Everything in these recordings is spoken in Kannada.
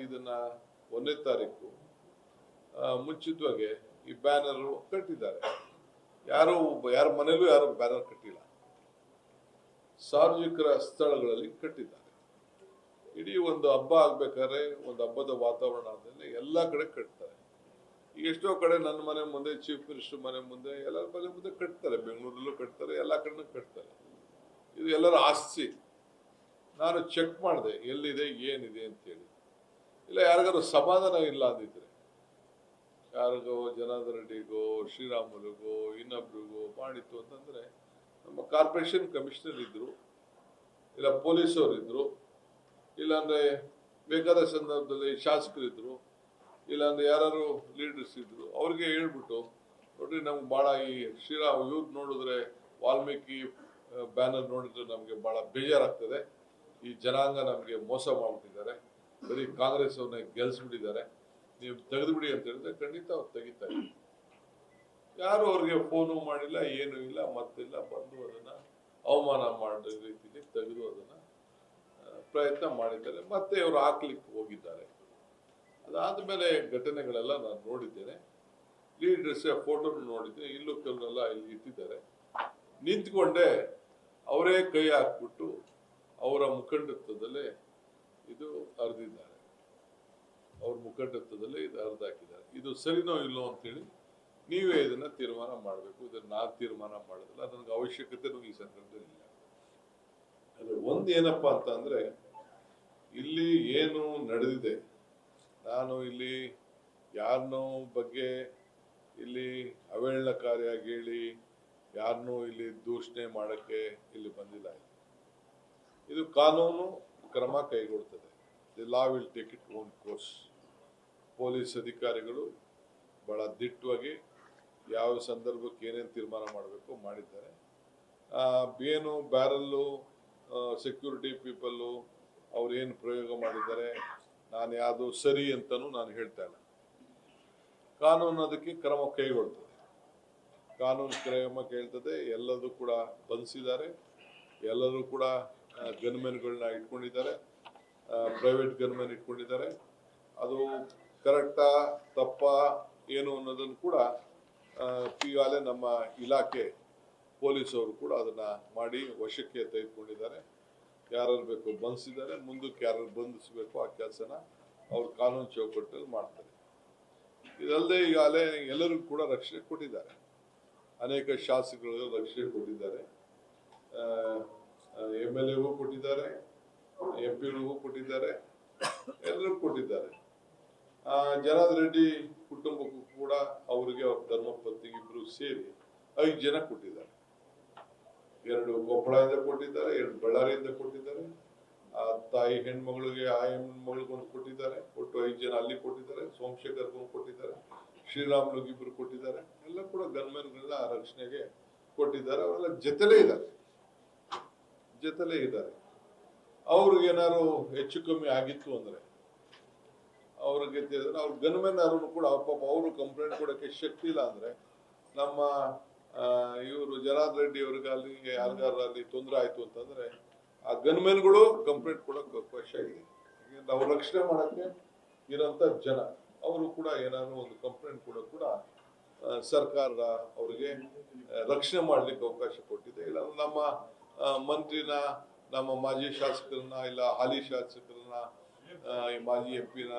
ಇದನ್ನ 1ನೇ ತಾರೀಕು ಮುಂಚಿತವಾಗಿ ಈ ಬ್ಯಾನರ್ ಕಟ್ಟಿದ್ದಾರೆ. ಯಾರ ಮನೇಲೂ ಯಾರು ಬ್ಯಾನರ್ ಕಟ್ಟಿಲ್ಲ, ಸಾರ್ವಜನಿಕರ ಸ್ಥಳಗಳಲ್ಲಿ ಕಟ್ಟಿದ್ದಾರೆ. ಇಡೀ ಒಂದು ಹಬ್ಬ ಆಗ್ಬೇಕಾದ್ರೆ, ಒಂದು ಹಬ್ಬದ ವಾತಾವರಣ ಆದ್ಮೇಲೆ ಎಲ್ಲಾ ಕಡೆ ಕಟ್ತಾರೆ. ಈಗ ಎಷ್ಟೋ ಕಡೆ ನನ್ನ ಮನೆ ಮುಂದೆ, ಚೀಫ್ ಮಿನಿಸ್ಟರ್ ಮನೆ ಮುಂದೆ, ಎಲ್ಲರ ಮನೆ ಮುಂದೆ ಕಟ್ತಾರೆ. ಬೆಂಗಳೂರಲ್ಲೂ ಕಟ್ತಾರೆ, ಎಲ್ಲಾ ಕಡೆ ಕಟ್ತಾರೆ. ಇದು ಎಲ್ಲರ ಆಸ್ತಿ. ನಾನು ಚೆಕ್ ಮಾಡಿದೆ ಎಲ್ಲಿದೆ ಏನಿದೆ ಅಂತೇಳಿ. ಇಲ್ಲ ಯಾರಿಗಾರು ಸಮಾಧಾನ ಇಲ್ಲ ಅಂದಿದ್ರೆ, ಯಾರಿಗೋ ಜನಾರ್ದನ್ ರೆಡ್ಡಿಗೋ ಶ್ರೀರಾಮುಲುಗೋ ಇನ್ನೊಬ್ರಿಗೋ ಮಾಡಿತ್ತು ಅಂತಂದ್ರೆ, ನಮ್ಮ ಕಾರ್ಪೊರೇಷನ್ ಕಮಿಷನರ್ ಇದ್ರು, ಇಲ್ಲ ಪೊಲೀಸವರು ಇದ್ರು, ಇಲ್ಲಾಂದ್ರೆ ಬೇಕಾದ ಸಂದರ್ಭದಲ್ಲಿ ಶಾಸಕರಿದ್ರು, ಇಲ್ಲಾಂದ್ರೆ ಯಾರು ಲೀಡರ್ಸ್ ಇದ್ರು, ಅವ್ರಿಗೆ ಹೇಳ್ಬಿಟ್ಟು ನೋಡ್ರಿ ನಮ್ಗೆ ಬಹಳ ಈ ಇವ್ರು ನೋಡಿದ್ರೆ ವಾಲ್ಮೀಕಿ ಬ್ಯಾನರ್ ನೋಡಿದ್ರೆ ನಮ್ಗೆ ಬಹಳ ಬೇಜಾರಾಗ್ತದೆ. ಈ ಜನಾಂಗ ನಮ್ಗೆ ಮೋಸ ಮಾಡ್ಬಿಟ್ಟಿದ್ದಾರೆ, ಬರೀ ಕಾಂಗ್ರೆಸ್ ಅವ್ರನ್ನ ಗೆಲ್ಸ್ಬಿಟ್ಟಿದ್ದಾರೆ, ನೀವು ತೆಗೆದುಬಿಡಿ ಅಂತ ಹೇಳಿದ್ರೆ ಖಂಡಿತ ಅವ್ರು ತೆಗಿತಾರೆ. ಯಾರು ಅವ್ರಿಗೆ ಫೋನು ಮಾಡಿಲ್ಲ, ಏನು ಇಲ್ಲ, ಮತ್ತಿಲ್ಲ, ಬಂದು ಅದನ್ನ ಅವಮಾನ ಮಾಡೋ ರೀತಿಯಲ್ಲಿ ತೆಗೆದು ಅದನ್ನ ಪ್ರಯತ್ನ ಮಾಡಿದ್ದಾರೆ. ಮತ್ತೆ ಅವರು ಹಾಕ್ಲಿಕ್ಕೆ ಹೋಗಿದ್ದಾರೆ. ಅದಾದ್ಮೇಲೆ ಘಟನೆಗಳೆಲ್ಲ ನಾನು ನೋಡಿದ್ದೇನೆ. ಲೀಡರ್ಸ್ ಫೋಟೋ ನೋಡಿದ್ದೇನೆ. ಇಲ್ಲೂ ಕೆಲವರೆಲ್ಲ ಇಲ್ಲಿ ಇಟ್ಟಿದ್ದಾರೆ. ನಿಂತ್ಕೊಂಡೆ ಅವರೇ ಕೈ ಹಾಕ್ಬಿಟ್ಟು ಅವರ ಮುಖಂಡತ್ವದಲ್ಲೇ ಇದು ಹರಿದಿದ್ದಾರೆ. ಅವ್ರ ಮುಖಂಡತ್ವದಲ್ಲೇ ಇದು ಹರಿದಾಕಿದ್ದಾರೆ. ಇದು ಸರಿನೋ ಇಲ್ಲೋ ಅಂತೇಳಿ ನೀವೇ ಇದನ್ನ ತೀರ್ಮಾನ ಮಾಡಬೇಕು. ಇದನ್ನ ನಾನು ತೀರ್ಮಾನ ಮಾಡೋದಿಲ್ಲ, ನನಗೆ ಅವಶ್ಯಕತೆನೂ ಈ ಸಂದರ್ಭದಲ್ಲಿ ಇಲ್ಲ. ಅದ್ರ ಒಂದೇನಪ್ಪ ಅಂತ ಅಂದ್ರೆ, ಇಲ್ಲಿ ಏನು ನಡೆದಿದೆ, ನಾನು ಇಲ್ಲಿ ಯಾರನ್ನೋ ಬಗ್ಗೆ ಇಲ್ಲಿ ಅವೇಳನಕಾರಿಯಾಗಿ ಹೇಳಿ ಯಾರನ್ನೂ ಇಲ್ಲಿ ದೂಷಣೆ ಮಾಡಕ್ಕೆ ಇಲ್ಲಿ ಬಂದಿಲ್ಲ. ಇದು ಕಾನೂನು ಕ್ರಮ ಕೈಗೊಳ್ಳುತ್ತದೆ. The law will take it own course. Police ಅಧಿಕಾರಿಗಳು ಬಹಳ ದಿಟ್ಟವಾಗಿ ಯಾವ ಸಂದರ್ಭಕ್ಕೆ ಏನೇನು ತೀರ್ಮಾನ ಮಾಡಬೇಕು ಮಾಡಿದ್ದಾರೆ. ಏನು ಬ್ಯಾರಲ್ಲು ಸೆಕ್ಯೂರಿಟಿ ಪೀಪಲ್ಲು ಅವ್ರು ಏನು ಪ್ರಯೋಗ ಮಾಡಿದ್ದಾರೆ, ನಾನು ಯಾವುದು ಸರಿ ಅಂತನೂ ನಾನು ಹೇಳ್ತಾ ಇಲ್ಲ. ಕಾನೂನು ಅದಕ್ಕೆ ಕ್ರಮ ಕೈಗೊಳ್ತದೆ. ಕಾನೂನು ಕ್ರಮ ಕೇಳ್ತದೆ. ಎಲ್ಲದೂ ಕೂಡ ಬಂಧಿಸಿದ್ದಾರೆ. ಎಲ್ಲರೂ ಕೂಡ ಗನ್ಮೆನ್ಗಳನ್ನ ಇಟ್ಕೊಂಡಿದ್ದಾರೆ, ಪ್ರೈವೇಟ್ ಗನ್ಮೆನ್ ಇಟ್ಕೊಂಡಿದ್ದಾರೆ. ಅದು ಕರೆಕ್ಟಾ ತಪ್ಪಾ ಏನು ಅನ್ನೋದನ್ನು ಕೂಡ ಈಗಾಗಲೇ ನಮ್ಮ ಇಲಾಖೆ ಪೊಲೀಸವರು ಕೂಡ ಅದನ್ನ ಮಾಡಿ ವಶಕ್ಕೆ ತೆಗೆದುಕೊಂಡಿದ್ದಾರೆ. ಯಾರು ಬೇಕು ಬಂಧಿಸಿದ್ದಾರೆ. ಮುಂದಕ್ಕೆ ಯಾರು ಬಂಧಿಸಬೇಕು ಆ ಕೆಲಸನ ಅವ್ರು ಕಾನೂನು ಚೌಕಟ್ಟಲ್ಲಿ ಮಾಡ್ತಾರೆ. ಇದಲ್ಲದೆ ಈಗಾಗಲೇ ಎಲ್ಲರಿಗೂ ಕೂಡ ರಕ್ಷಣೆ ಕೊಟ್ಟಿದ್ದಾರೆ. ಅನೇಕ ಶಾಸಕರು ರಕ್ಷಣೆ ಕೊಟ್ಟಿದ್ದಾರೆ. MLAಗೂ ಕೊಟ್ಟಿದ್ದಾರೆ, MP ಗಳಿಗೂ ಕೊಟ್ಟಿದ್ದಾರೆ, ಎಲ್ಲರಿಗೂ ಕೊಟ್ಟಿದ್ದಾರೆ. ಜನಾರ್ದನ್ ರೆಡ್ಡಿ ಕುಟುಂಬಕ್ಕೂ ಕೂಡ ಅವರಿಗೆ ಅವ್ರ ಧರ್ಮಪತ್ನಿಗೆ ಇಬ್ರು ಸೇರಿ 5 ಜನ ಕೊಟ್ಟಿದ್ದಾರೆ. 2 ಕೊಪ್ಪಳದಿಂದ ಕೊಟ್ಟಿದ್ದಾರೆ, 2 ಬಳ್ಳಾರಿಯಿಂದ ಕೊಟ್ಟಿದ್ದಾರೆ. ಆ ತಾಯಿ ಹೆಣ್ಮಗಳಿಗೆ ಆ ಹೆಣ್ಮಗಳಿಗೊಂದು ಕೊಟ್ಟಿದ್ದಾರೆ. ಒಟ್ಟು 5 ಜನ ಅಲ್ಲಿ ಕೊಟ್ಟಿದ್ದಾರೆ. ಸೋಮಶೇಖರ್ಗೂ ಕೊಟ್ಟಿದ್ದಾರೆ, ಶ್ರೀರಾಮ್ಲುಗೆ ಇಬ್ರು ಕೊಟ್ಟಿದ್ದಾರೆ. ಎಲ್ಲ ಕೂಡ ಗನ್ಮೆನ್ಗಳನ್ನ ರಕ್ಷಣೆಗೆ ಕೊಟ್ಟಿದ್ದಾರೆ. ಅವರೆಲ್ಲ ಜೊತೆಲೇ ಇದ್ದಾರೆ. ಅವ್ರಿಗೆ ಏನಾದ್ರು ಹೆಚ್ಚು ಕಮ್ಮಿ ಆಗಿತ್ತು ಅಂದ್ರೆ ಅವ್ರಿಗೆ ಅವ್ರ ಗನ್ಮೆನ್ ಅವ್ರನ್ನು ಕೂಡ ಪಾಪ ಅವರು ಕಂಪ್ಲೇಂಟ್ ಕೊಡಕ್ಕೆ ಶಕ್ತಿ ಇಲ್ಲ ಅಂದ್ರೆ, ನಮ್ಮ ಇವರು ಜನಾರ್ದನ್ ರೆಡ್ಡಿ ಅವ್ರಿಗಾಗಲಿ ಯಾರಿಗಾರಲ್ಲಿ ತೊಂದರೆ ಆಯ್ತು ಅಂತಂದ್ರೆ ಆ ಗನ್ಮೆನ್ಗಳು ಕಂಪ್ಲೇಂಟ್ ಕೊಡಕ್ಕೆ ಅವಕಾಶ ಇದೆ. ನಾವು ರಕ್ಷಣೆ ಮಾಡಕ್ಕೆ ಇರೋಂಥ ಜನ ಅವರು ಕೂಡ ಏನಾದ್ರು ಒಂದು ಕಂಪ್ಲೇಂಟ್ ಕೂಡ ಸರ್ಕಾರ ಅವರಿಗೆ ರಕ್ಷಣೆ ಮಾಡ್ಲಿಕ್ಕೆ ಅವಕಾಶ ಕೊಟ್ಟಿದೆ. ಇಲ್ಲ ನಮ್ಮ ಮಂತ್ರಿನ, ನಮ್ಮ ಮಾಜಿ ಶಾಸಕರನ್ನ, ಇಲ್ಲ ಹಾಲಿ ಶಾಸಕರನ್ನ, ಮಾಜಿ MP ನ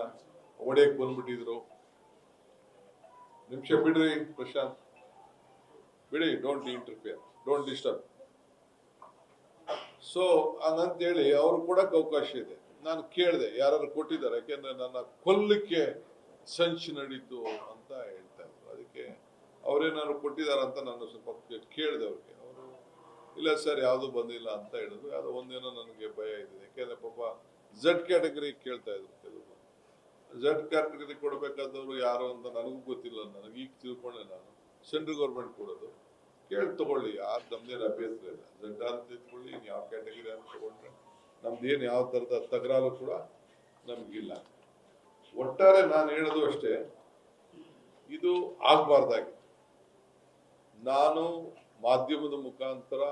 ಒಡೆಯಕ್ಕೆ ಬಂದ್ಬಿಟ್ಟಿದ್ರು. ನಿಮಿಷ ಬಿಡ್ರಿ ಪ್ರಶಾಂತ್, ಬಿಡಿ, don't interfere, don't disturb. So ಹಂಗಂತೇಳಿ ಅವ್ರು ಕೊಡಕ್ಕೆ ಅವಕಾಶ ಇದೆ. ನಾನು ಕೇಳಿದೆ ಯಾರು ಕೊಟ್ಟಿದ್ದಾರೆ, ಯಾಕೆಂದ್ರೆ ನನ್ನ ಕೊಲ್ಲಿಕ್ಕೆ ಸಂಚು ನಡೀತು ಅಂತ ಹೇಳ್ತಾ ಇದ್ರು. ಅದಕ್ಕೆ ಅವ್ರೇನಾದ್ರು ಕೊಟ್ಟಿದಾರಂತ ನಾನು ಸ್ವಲ್ಪ ಕೇಳಿದೆ ಅವ್ರಿಗೆ. ಅವರು ಇಲ್ಲ ಸರ್ ಯಾವುದು ಬಂದಿಲ್ಲ ಅಂತ ಹೇಳಿದ್ರು. ಯಾವುದೋ ಒಂದೇನೋ ನನಗೆ ಭಯ ಇದೆ. ಯಾಕೆಂದ್ರೆ ಪಾಪ Z ಕ್ಯಾಟಗರಿ ಕೇಳ್ತಾ ಇದ್ರು ಕೆಲವರು. Z ಕ್ಯಾಟಗರಿ ಕೊಡ್ಬೇಕಾದವರು ಯಾರು ಅಂತ ನನಗೂ ಗೊತ್ತಿಲ್ಲ. ನನಗೆ ಈಗ ತಿಳ್ಕೊಂಡೆ ನಾನು. ಸೆಂಟ್ರಲ್ ಗೌರ್ಮೆಂಟ್ ಕೊಡೋದು ಕೇಳಿ ತಗೊಳ್ಳಿ, ಯಾರು ನಮ್ದೇನು ಅಭ್ಯಂತರ ಇಲ್ಲ. Z ಅಂತ ತಿಳ್ಕೊಳ್ಳಿ, ಯಾವ ಕ್ಯಾಟಗರಿ ಅಂತ ತಗೊಂಡ್ರೆ ನಮ್ದೇನು ಯಾವ ತರದ ತಕರಾರು ಕೂಡ ನಮ್ಗಿಲ್ಲ. ಒಟ್ಟಾರೆ ನಾನು ಹೇಳೋದು ಅಷ್ಟೇ, ಇದು ಆಗ್ಬಾರ್ದಾಗಿತ್ತು. ನಾನು ಮಾಧ್ಯಮದ ಮುಖಾಂತರ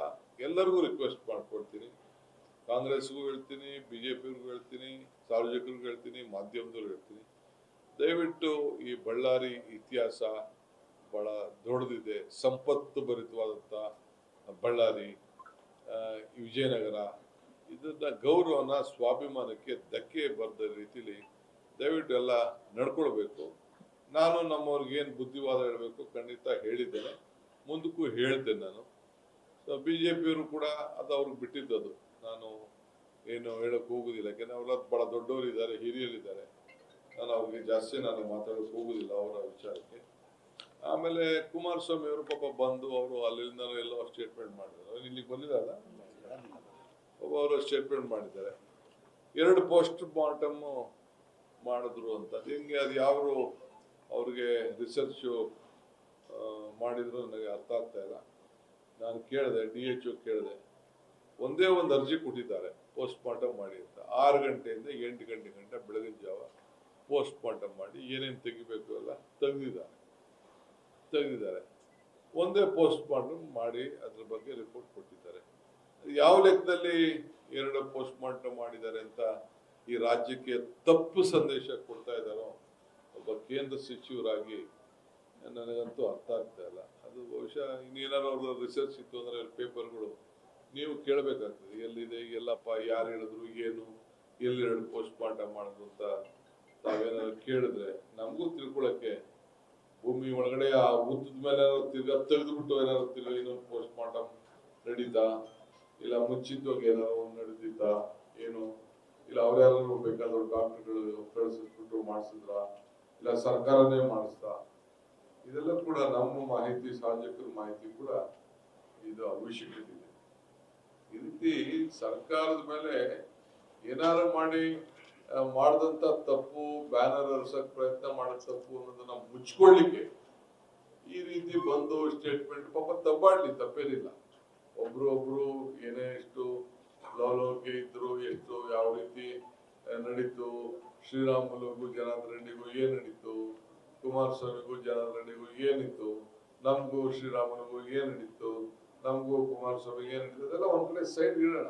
ಎಲ್ಲರಿಗೂ ರಿಕ್ವೆಸ್ಟ್ ಮಾಡ್ಕೊಳ್ತೀನಿ. ಕಾಂಗ್ರೆಸ್ಗೂ ಹೇಳ್ತೀನಿ, BJPಗೂ ಹೇಳ್ತೀನಿ, ಸಾರ್ವಜನಿಕರಿಗೂ ಹೇಳ್ತೀನಿ, ಮಾಧ್ಯಮದವ್ರು ಹೇಳ್ತೀನಿ, ದಯವಿಟ್ಟು ಈ ಬಳ್ಳಾರಿ ಇತಿಹಾಸ ಬಹಳ ದೊಡ್ಡದಿದೆ, ಸಂಪತ್ತು ಭರಿತವಾದಂಥ ಬಳ್ಳಾರಿ, ಈ ವಿಜಯನಗರ, ಇದನ್ನ ಗೌರವನ ಸ್ವಾಭಿಮಾನಕ್ಕೆ ಧಕ್ಕೆ ಬರದ ರೀತಿಲಿ ದಯವಿಟ್ಟು ಎಲ್ಲ ನಡ್ಕೊಳ್ಬೇಕು. ನಾನು ನಮ್ಮವ್ರಿಗೆ ಏನು ಬುದ್ಧಿವಾದ ಹೇಳಬೇಕು ಖಂಡಿತ ಹೇಳಿದ್ದೇನೆ, ಮುಂದಕ್ಕೂ ಹೇಳ್ತೇನೆ ನಾನು. ಸೊ BJPಯವರು ಕೂಡ ಅದು ಅವ್ರಿಗೆ ಬಿಟ್ಟಿದ್ದದು, ನಾನು ಏನು ಹೇಳಕ್ ಹೋಗುದಿಲ್ಲ, ಯಾಕೆಂದ್ರೆ ಅವರ ಬಹಳ ದೊಡ್ಡವರಿದ್ದಾರೆ, ಹಿರಿಯರಿದ್ದಾರೆ, ನಾನು ಅವ್ರಿಗೆ ಜಾಸ್ತಿ ನಾನು ಮಾತಾಡೋಕೆ ಹೋಗುದಿಲ್ಲ ಅವರ ವಿಚಾರಕ್ಕೆ. ಆಮೇಲೆ ಕುಮಾರಸ್ವಾಮಿ ಅವರು ಪಾಪ ಬಂದು ಅವರು ಅಲ್ಲಿಂದ ಎಲ್ಲೋ ಸ್ಟೇಟ್ಮೆಂಟ್ ಮಾಡಿದ್ರು, ಇಲ್ಲಿಗೆ ಬಂದಿರಲ್ಲ, ಅವರು ಸ್ಟೇಟ್ಮೆಂಟ್ ಮಾಡಿದ್ದಾರೆ, 2 ಪೋಸ್ಟ್ ಮಾರ್ಟಮ್ ಮಾಡಿದ್ರು ಅಂತ. ಹೆಂಗೆ ಅದು ಯಾರು ಅವ್ರಿಗೆ ರಿಸರ್ಚ್ ಮಾಡಿದ್ರು ನನಗೆ ಅರ್ಥ ಆಗ್ತಾ ಇಲ್ಲ. ನಾನು ಕೇಳಿದೆ, DHO ಕೇಳಿದೆ, ಒಂದೇ ಒಂದು ಅರ್ಜಿ ಕೊಟ್ಟಿದ್ದಾರೆ ಪೋಸ್ಟ್ ಮಾರ್ಟಮ್ ಮಾಡಿ ಅಂತ. 6 ಗಂಟೆಯಿಂದ 8 ಗಂಟೆ ಬೆಳಗಿನ ಜಾವ ಪೋಸ್ಟ್ ಮಾರ್ಟಮ್ ಮಾಡಿ ಏನೇನು ತೆಗಿಬೇಕು ಎಲ್ಲ ತೆಗೆದಿದ್ದಾರೆ. ಒಂದೇ ಪೋಸ್ಟ್ ಮಾರ್ಟಮ್ ಮಾಡಿ ಅದ್ರ ಬಗ್ಗೆ ರಿಪೋರ್ಟ್ ಕೊಟ್ಟಿದ್ದಾರೆ. ಯಾವ ಲೆಕ್ಕದಲ್ಲಿ 2 ಪೋಸ್ಟ್ ಮಾರ್ಟಮ್ ಮಾಡಿದ್ದಾರೆ ಅಂತ ಈ ರಾಜ್ಯಕ್ಕೆ ತಪ್ಪು ಸಂದೇಶ ಕೊಡ್ತಾ ಇದ್ದಾರೋ ಒಬ್ಬ ಕೇಂದ್ರ ಸಚಿವರಾಗಿ ನನಗಂತೂ ಅರ್ಥ ಆಗ್ತಾ ಇಲ್ಲ. ಅದು ಬಹುಶಃ ಇನ್ನೇನಾದ್ರು ಅವ್ರ ರಿಸರ್ಚ್ ಇತ್ತು ಅಂದ್ರೆ ಪೇಪರ್ಗಳು ನೀವು ಕೇಳಬೇಕಾಗ್ತದೆ, ಎಲ್ಲಿದೆ, ಎಲ್ಲಪ್ಪ, ಯಾರು ಹೇಳಿದ್ರು, ಏನು, ಎಲ್ಲಿ 2 ಪೋಸ್ಟ್ ಮಾರ್ಟಮ್ ಮಾಡಿದ್ರು ಅಂತ ತಾವೇನಾದ್ರು ಕೇಳಿದ್ರೆ ನಮಗೂ ತಿಳ್ಕೊಳಕ್ಕೆ, ಭೂಮಿ ಒಳಗಡೆ ಆ ಉದ್ದದ ಮೇಲೆ ತೆಗೆದುಬಿಟ್ಟು ಏನಾದ್ರು ಇನ್ನೊಂದು ಪೋಸ್ಟ್ ಮಾರ್ಟಮ್ ನಡೀತಾ, ಇಲ್ಲ ಮುಂಚಿತವಾಗಿ ಏನಾದ್ರು ನಡೆದಿತ್ತಾ ಏನು, ಇಲ್ಲ ಅವ್ರ್ಯಾರು ಬೇಕಾದ್ರು ಡಾಕ್ಟರ್ಗಳು ಕಳಿಸ್ಬಿಟ್ಟು ಮಾಡಿಸಿದ್ರ, ಇಲ್ಲ ಸರ್ಕಾರನೇ ಮಾಡಿಸ್ತಾ, ಇದೆಲ್ಲ ಕೂಡ ನಮ್ಮ ಮಾಹಿತಿ, ಸಾರ್ವಜನಿಕರ ಮಾಹಿತಿ ಕೂಡ ಇದು ಅವಶ್ಯಕತೆ ಇದೆ. ಈ ರೀತಿ ಸರ್ಕಾರದ ಮೇಲೆ ಏನಾರು ಮಾಡಿ ಮಾಡಿದಂತ ತಪ್ಪು, ಬ್ಯಾನರ್ ಹರಿಸಕ್ ಪ್ರಯತ್ನ ಮಾಡಿದ ತಪ್ಪು ಅನ್ನೋದನ್ನ ಮುಚ್ಕೊಳ್ಳಿಕ್ಕೆ ಈ ರೀತಿ ಬಂದು ಸ್ಟೇಟ್ಮೆಂಟ್ ಪಾಪ ತಪ್ಪಾಡ್ಲಿ, ತಪ್ಪೇನಿಲ್ಲ. ಒಬ್ರು ಏನೇ ಎಷ್ಟು ಲವಲವಿಕೆ ಇದ್ರು, ಎಷ್ಟು ಯಾವ ರೀತಿ ನಡೀತು, ಶ್ರೀರಾಮುಲುಗೂ ಜನಾರ್ದನ್ ರೆಡ್ಡಿಗೂ ಏನ್ ನಡೀತು, ಕುಮಾರಸ್ವಾಮಿಗೂ ಜನಾರ್ದನ್ ರೆಡ್ಡಿಗೂ ಏನಿತ್ತು, ನಮಗೂ ಶ್ರೀರಾಮುಲುಗೂ ಏನ್ ನಡೀತು, ನಮಗೂ ಕುಮಾರಸ್ವಾಮಿಗೆ ಏನ್ ನಡೀತು, ಅದೆಲ್ಲ ಒಂದ್ ಕಡೆ ಸೈಡ್ ಇಡೋಣ.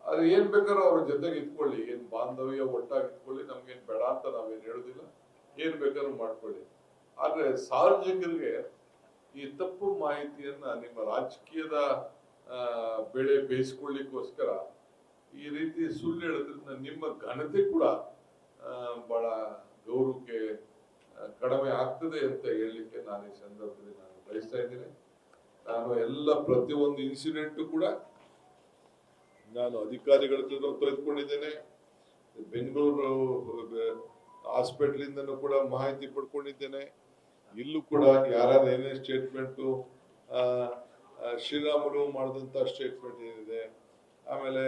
ಆದ್ರೆ ಏನ್ ಬೇಕಾದ್ರೂ ಅವ್ರ ಜೊತೆಗೆ ಇಟ್ಕೊಳ್ಳಿ, ಏನ್ ಬಾಂಧವ್ಯ ಒಟ್ಟಾಗಿ ಇಟ್ಕೊಳ್ಳಿ, ನಮ್ಗೇನ್ ಬೇಡ ಅಂತ ನಾವೇನ್ ಹೇಳುದಿಲ್ಲ, ಏನ್ ಬೇಕಾದ್ರೂ ಮಾಡ್ಕೊಳ್ಳಿ. ಆದ್ರೆ ಸಾರ್ವಜನಿಕರಿಗೆ ಈ ತಪ್ಪು ಮಾಹಿತಿಯನ್ನ ನಿಮ್ಮ ರಾಜಕೀಯದ ಬೆಳೆ ಬೇಯಿಸ್ಕೊಳ್ಳಿಕ್ಕೋಸ್ಕರ ಈ ರೀತಿ ಸುಳ್ಳು ಹೇಳೋದ್ರಿಂದ ನಿಮ್ಮ ಘನತೆ ಕೂಡ ಬಹಳ ಗೌರವಕ್ಕೆ ಕಡಿಮೆ ಆಗ್ತದೆ ಅಂತ ಹೇಳಲಿಕ್ಕೆ ನಾನು ಈ ಸಂದರ್ಭದಲ್ಲಿ ನಾನು ಬಯಸ್ತಾ ಇದ್ದೇನೆ. ನಾನು ಎಲ್ಲ ಪ್ರತಿಯೊಂದು ಇನ್ಸಿಡೆಂಟ್ ಕೂಡ ನಾನು ಅಧಿಕಾರಿಗಳ ಜೊತೆ ತೆಗೆದುಕೊಂಡಿದ್ದೇನೆ. ಬೆಂಗಳೂರು ಹಾಸ್ಪಿಟಲ್ ಇಂದನೂ ಕೂಡ ಮಾಹಿತಿ ಪಡ್ಕೊಂಡಿದ್ದೇನೆ. ಇಲ್ಲೂ ಕೂಡ ಯಾರ್ಯಾರು ಏನೇ ಸ್ಟೇಟ್ಮೆಂಟು, ಶ್ರೀರಾಮುಲು ಮಾಡಿದಂತ ಸ್ಟೇಟ್ಮೆಂಟ್ ಏನಿದೆ, ಆಮೇಲೆ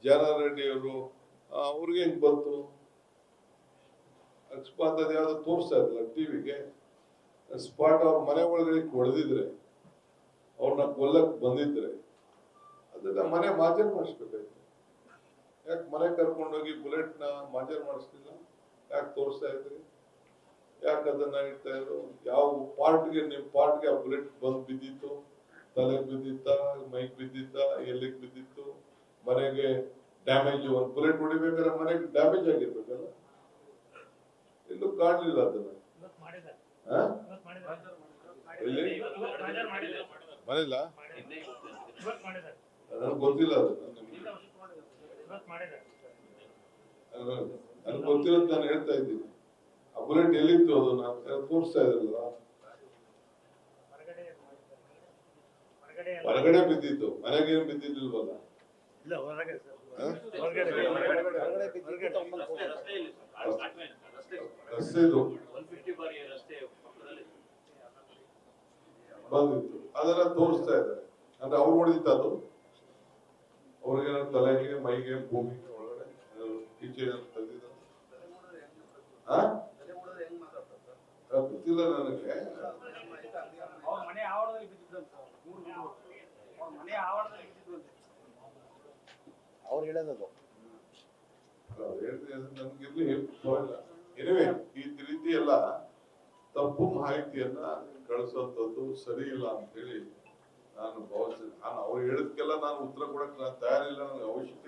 ಜನಾರ್ದನ್ ರೆಡ್ಡಿ ಅವರು ಅವ್ರಿಗೆ ಹೆಂಗ್ ಬಂತು ಅಕಸ್ಮಾತ್ ಅದು ಯಾವ್ದು ತೋರಿಸ್ತಾ ಇದ್ರಲ್ಲ ಟಿವಿಗೆ, ಸ್ಪಾಟ್ ಅವ್ರ ಮನೆ ಒಳಗಡೆ ಹೊಡೆದಿದ್ರೆ, ಅವ್ರನ್ನ ಕೊಲ್ಲಕ್ ಬಂದಿದ್ರೆ ಅದನ್ನ ಮನೆ ಮಾಜರ್ ಮಾಡಿಸ್ಬೇಕಾಯ್ತು. ಯಾಕೆ ಮನೆ ಕರ್ಕೊಂಡೋಗಿ ಬುಲೆಟ್ ನ ಮಾಜರ್ ಮಾಡಿಸ್ಲಿಲ್ಲ? ಯಾಕೆ ತೋರಿಸ್ತಾ ಇದ್ರಿ? ಯಾಕೆ ಅದನ್ನ ಇಡ್ತಾ ಇದ್ರು? ಯಾವ ಪಾರ್ಟ್ಗೆ, ನಿಮ್ ಪಾರ್ಟ್ಗೆ ಆ ಬುಲೆಟ್ ಬಂದ್ ಬಿದ್ದಿತ್ತು? ತಲೆಗೆ ಬಿದ್ದಿತ್ತ, ಮೈಕ್ ಬಿದ್ದಿತ್ತ, ಎಲ್ಲಿಗೆ ಬಿದ್ದಿತ್ತು? ಮನೆಗೆ ಡ್ಯಾಮೇಜ್, ಒಂದು ಬುಲೆಟ್ ಹೊಡಿಬೇಕಾದ್ರೆ ಮನೆಗೆ ಡ್ಯಾಮೇಜ್ ಆಗಿರ್ಬೇಕಲ್ಲ, ಎಲ್ಲೂ ಕಾಣಲಿಲ್ಲ ಅದನ್ನ. ಮಾಡಿಲ್ಲ, ನನಗೆ ಗೊತ್ತಿಲ್ಲ, ನನಗೆ ಗೊತ್ತಿರೋದು ನಾನು ಹೇಳ್ತಾ ಇದ್ದೀನಿ. ಆ ಬುಲೆಟ್ ಎಲ್ಲಿತ್ತು ಅದು ನಾನು ತೋರಿಸ್ತಾ ಇದ್ರಲ್ಲ, ಹೊರಗಡೆ ಬಿದ್ದಿತ್ತು, ಮನೆಗೇನು ಬಿದ್ದಿದ್ದಿಲ್ವಲ್ಲ. ರಸ್ತೆದು ಬಂದಿತ್ತು, ಅದನ್ನ ತೋರಿಸ್ತಾ ಇದ್ದಾರೆ. ಅಂದ್ರೆ ಅವ್ರು ಹೊಡೆದಿತ್ತು, ಅದು ಅವ್ರಿಗೆ ತಲೆಗೆ, ಮೈಗೆ, ಭೂಮಿಗೆ ಒಳಗಡೆ ಈಚೆ ತೆಗೆದಿದ್ದ ಗೊತ್ತಿಲ್ಲ ನನಗೆ. ಅವ್ರು ಹೇಳೋದು ನನ್ಗಿರ್ಲಿ ಎನಿವೆ, ಈ ರೀತಿ ಎಲ್ಲ ತಪ್ಪು ಮಾಹಿತಿಯನ್ನ ಕಳಿಸುವಂತದ್ದು ಸರಿ ಇಲ್ಲ ಅಂತ ಹೇಳಿ ನಾನು ಭಾವಿಸ್ತೇನೆ. ನಾನು ಅವ್ರು ಹೇಳಿದ್ಕೆಲ್ಲ ನಾನು ಉತ್ತರ ಕೊಡಕ್ ನಾನು ತಯಾರಿಲ್ಲ, ನನಗೆ ಅವಶ್ಯಕತೆ